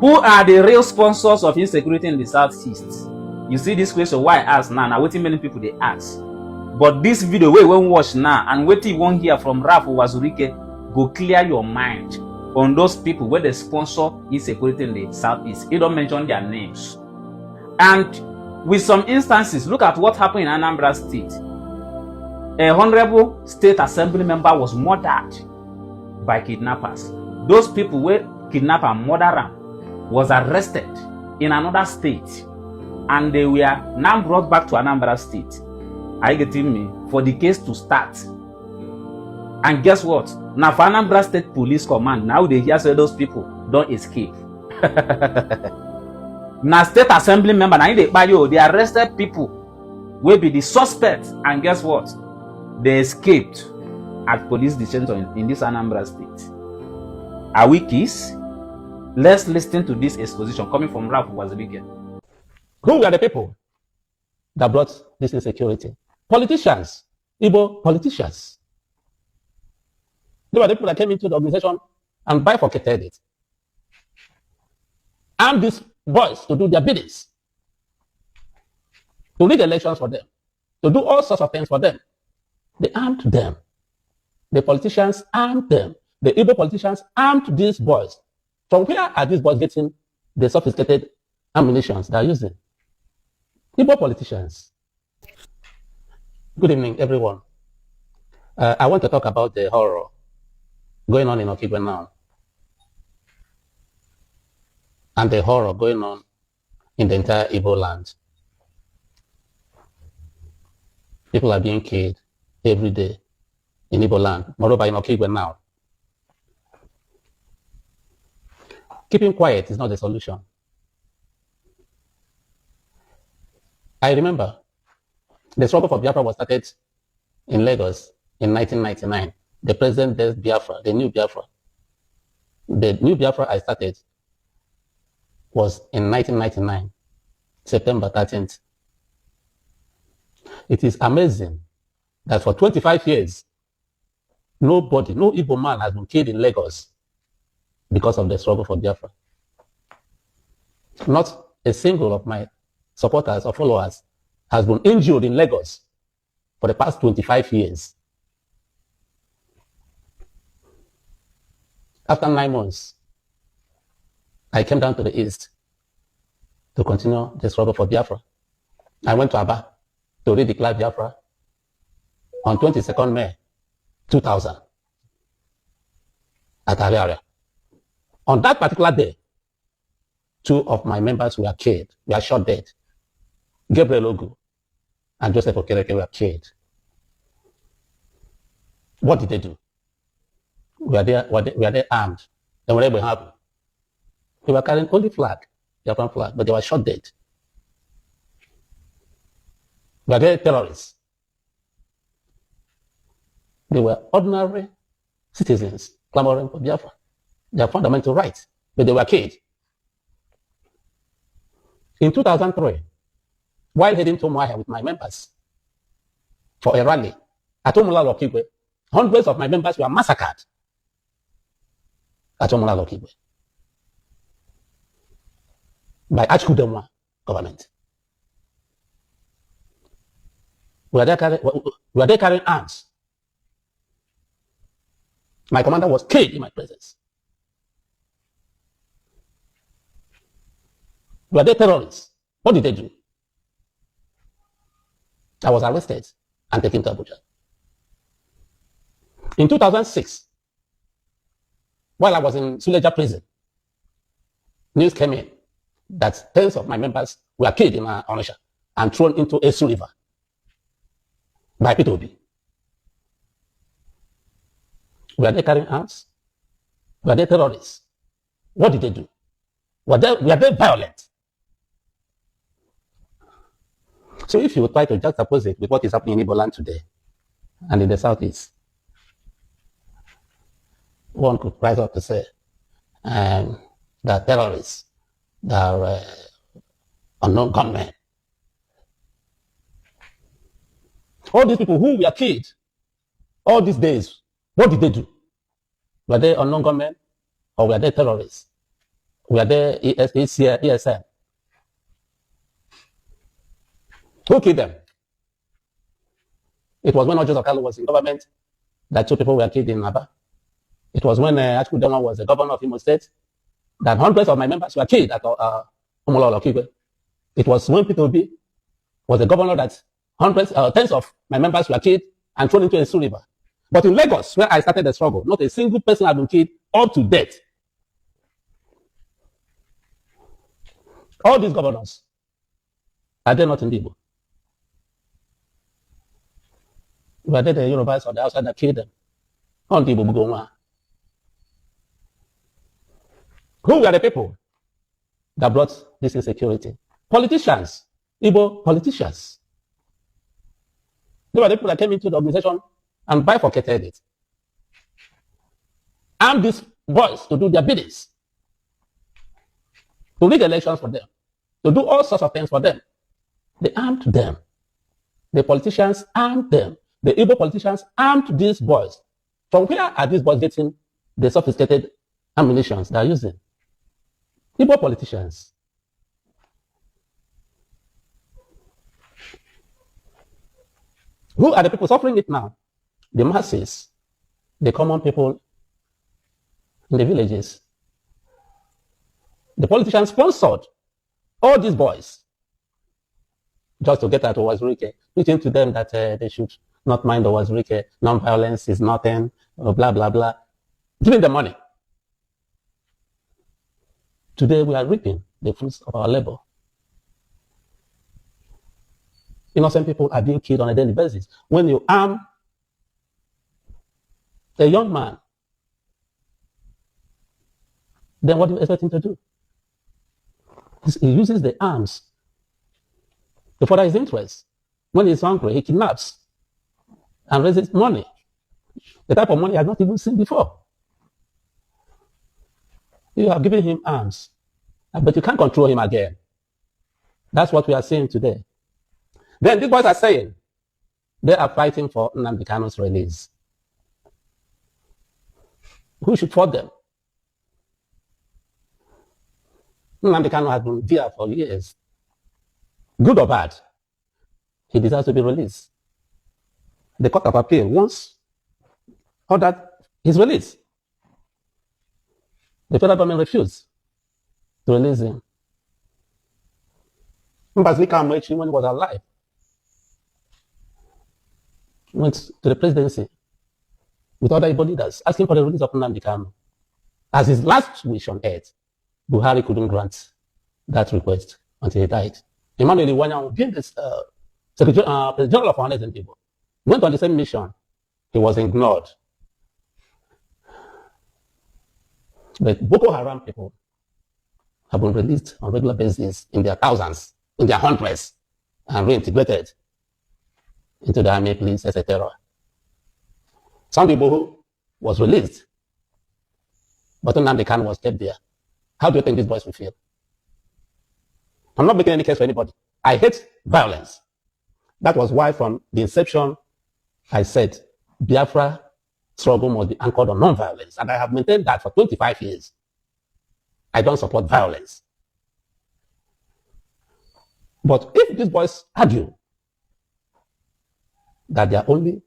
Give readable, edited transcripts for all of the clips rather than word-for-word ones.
Who are the real sponsors of insecurity in the Southeast? You see this question why I ask now, wetin many people they ask. But this video wey won't watch now and wetin you won't hear from Ralph Uwazurike go clear your mind on those people where they sponsor insecurity in the Southeast. You don't mention their names. And with some instances, look at what happened in Anambra State. A honorable state assembly member was murdered by kidnappers. Those people where kidnap and murder him was arrested in another state, and they were now brought back to Anambra State. Are you getting me? For the case to start. And guess what? Now for Anambra State Police Command, now they hear say those people don't escape. Now state assembly member, now they arrested people will be the suspects, and guess what? They escaped at police detention in this Anambra State. Are we kids? Let's listen to this exposition coming from Ralph Uwazurike. Who were the people that brought this insecurity? Politicians, Igbo politicians. They were the people that came into the organization and bifurcated it. Armed these boys to do their biddings, to rig elections for them, to do all sorts of things for them. They armed them. The politicians armed them. The Igbo politicians armed these boys. From where are these boys getting the sophisticated ammunitions they are using? Igbo politicians. Good evening, everyone. I want to talk about the horror going on in Okigwe now, and the horror going on in the entire Igbo land. People are being killed every day in Igbo land, moreover in Okigwe now. Keeping quiet is not the solution. I remember the struggle for Biafra was started in Lagos in 1999. The present-day Biafra, the new Biafra. The new Biafra I started was in 1999, September 13th. It is amazing that for 25 years, nobody, no Igbo man has been killed in Lagos because of the struggle for Biafra. Not a single of my supporters or followers has been injured in Lagos for the past 25 years. After 9 months, I came down to the east to continue the struggle for Biafra. I went to Aba to redeclare Biafra on 22nd May 2000 at Ariaria. On that particular day, 2 of my members were killed, were shot dead. Gabriel Ogu and Joseph Okereke were killed. What did they do? Were they armed? They were able to happen. They were carrying only flag, Japan flag, but they were shot dead. Were they terrorists? They were ordinary citizens clamoring for Biafra. Their fundamental rights, but they were killed. In 2003, while heading to Mwahia with my members for a rally at Omula Lokigwe, hundreds of my members were massacred at Omula Lokigwe by Achkudemwa government. Were they carrying arms? My commander was killed in my presence. Were they terrorists? What did they do? I was arrested and taken to Abuja. In 2006, while I was in Suleja prison, news came in that tens of my members were killed in Onitsha and thrown into Esu River by P2B. Were they carrying arms? Were they terrorists? What did they do? Were they violent? So if you try to juxtapose it with what is happening in Igbo land today and in the Southeast, one could rise up to say that terrorists, that are unknown gunmen. All these people who were killed all these days, what did they do? Were they unknown gunmen or were they terrorists? We are there, ESM. Who killed them? It was when Joseph Kalu was in government that 2 people were killed in Aba. It was when Atiku Doma was the governor of Imo State that hundreds of my members were killed at Omololo Kigwe. It was when Peter Obi was the governor that tens of my members were killed and thrown into a Sul River. But in Lagos, where I started the struggle, not a single person had been killed up to date. All these governors, are they not in Igbo? Were they the Yorubas or the outside that killed them? On Igbo Bugoma. Who were the people that brought this insecurity? Politicians, Igbo politicians. They were the people that came into the organization and bifurcated it. Armed these boys to do their biddings, to rig elections for them, to do all sorts of things for them. They armed them. The politicians armed them. The Igbo politicians armed these boys. From where are these boys getting the sophisticated ammunitions they are using? Igbo politicians. Who are the people suffering it now? The masses, the common people in the villages. The politicians sponsored all these boys just to get at Owazurike, preaching to them that they should not mind Owazurike, non-violence is nothing, blah, blah, blah, giving them money. Today we are reaping the fruits of our labor. Innocent people are being killed on a daily basis. When you arm a young man, then what do you expect him to do? He uses the arms to further his interests. When he's hungry, he kidnaps and raises money. The type of money he has not even seen before. You have given him arms, but you can't control him again. That's what we are seeing today. Then these boys are saying they are fighting for Nnamdi Kanu's release. Who should fight them? Nnamdi Kanu has been there for years. Good or bad, he deserves to be released. The Court of Appeal once ordered his release. The federal government refused to release him. Mbazli Kamechi, when he was alive, went to the presidency with other Igbo leaders asking for the release of Nnamdi Kanu. As his last wish on earth, Buhari couldn't grant that request until he died. Emmanuel Iwanya, being the Secretary General of Finance and People, went on the same mission. He was ignored. But Boko Haram people have been released on a regular basis in their thousands, in their hundreds, and reintegrated into the army, police, etc. Some people who was released, but Nnamdi Kanu was kept there. How do you think these boys will feel? I'm not making any case for anybody. I hate violence. That was why from the inception, I said Biafra struggle must be anchored on non-violence. And I have maintained that for 25 years. I don't support violence. But if these boys argue that their only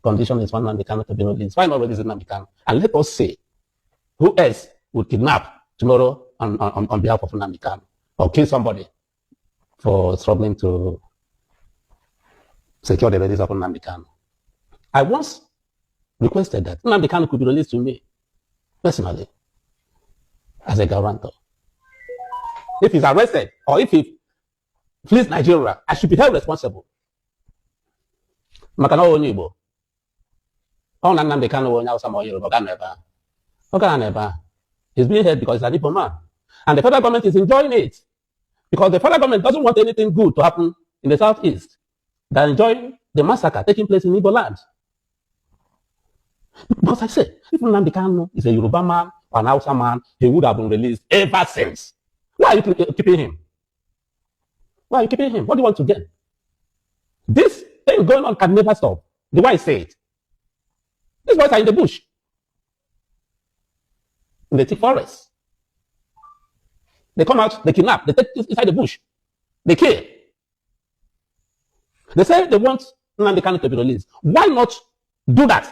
condition is for Nnamdi Kanu to be released, why not release Nnamdi Kanu? And let us say, who else would kidnap tomorrow on behalf of Nnamdi Kanu or kill somebody for struggling to secure the release of Nnamdi Kanu? I once requested that Nnamdi Kanu could be released to me personally as a guarantor. If he's arrested or if he flees Nigeria, I should be held responsible. Makana onye Igbo. Ọ na Nnamdi Kanu onye Hausa ma Yoruba ga neba. Ọ ga neba. He's being held because he's an Igbo man. And the federal government is enjoying it. Because the federal government doesn't want anything good to happen in the southeast. They're enjoying the massacre taking place in Igbo land. Because I said, if Nnamdi Kanu is a Yoruba man or an Hausa man, he would have been released ever since. Why are you keeping him? Why are you keeping him? What do you want to get? This thing going on can never stop. The way I say it. These boys are in the bush, in the thick forest. They come out, they kidnap, they take it inside the bush, they kill. They say they want Nnamdi Kanu to be released. Why not do that?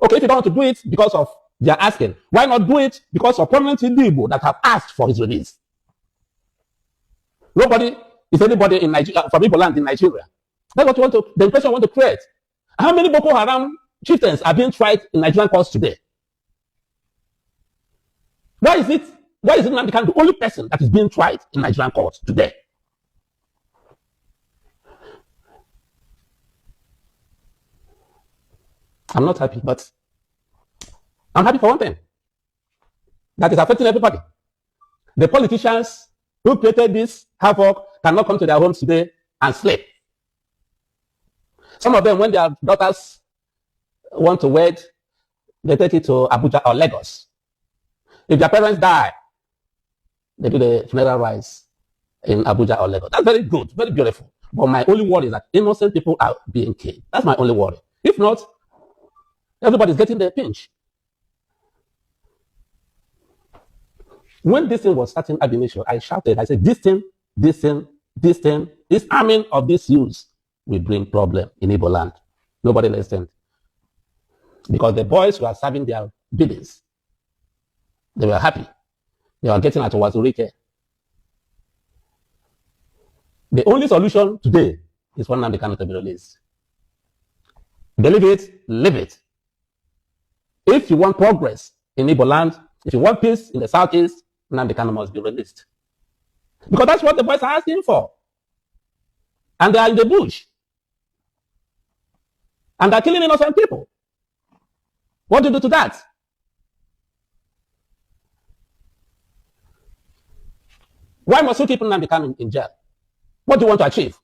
Okay, if you don't want to do it because of their asking, why not do it because of prominent Igbo that have asked for his release? Nobody is anybody in Nigeria, from Igbo land in Nigeria. That's what you want to, the impression you want to create. How many Boko Haram chieftains are being tried in Nigerian courts today? Why is Nnamdi Kanu the only person that is being tried in Nigerian courts today? I'm not happy, but I'm happy for one thing. That is affecting everybody. The politicians who created this havoc cannot come to their homes today and sleep. Some of them, when their daughters want to wed, they take it to Abuja or Lagos. If their parents die, they do the funeral rites in Abuja or Lagos. That's very good, very beautiful. But my only worry is that innocent people are being killed. That's my only worry. If not, everybody's getting their pinch. When this thing was starting at the initial, I shouted, I said, this arming of these youths will bring problem in Igbo land. Nobody listened. Because the boys who are serving their biddings, they were happy. They were getting at Wazurike. The only solution today is for Nnamdi Kanu to be released. Believe it, live it. If you want progress in Igbo land, if you want peace in the southeast, Nnamdi Kanu must be released. Because that's what the boys are asking for. And they are in the bush. And they're killing innocent people. What do you do to that? Why must you keep Nnamdi Kanu in jail? What do you want to achieve?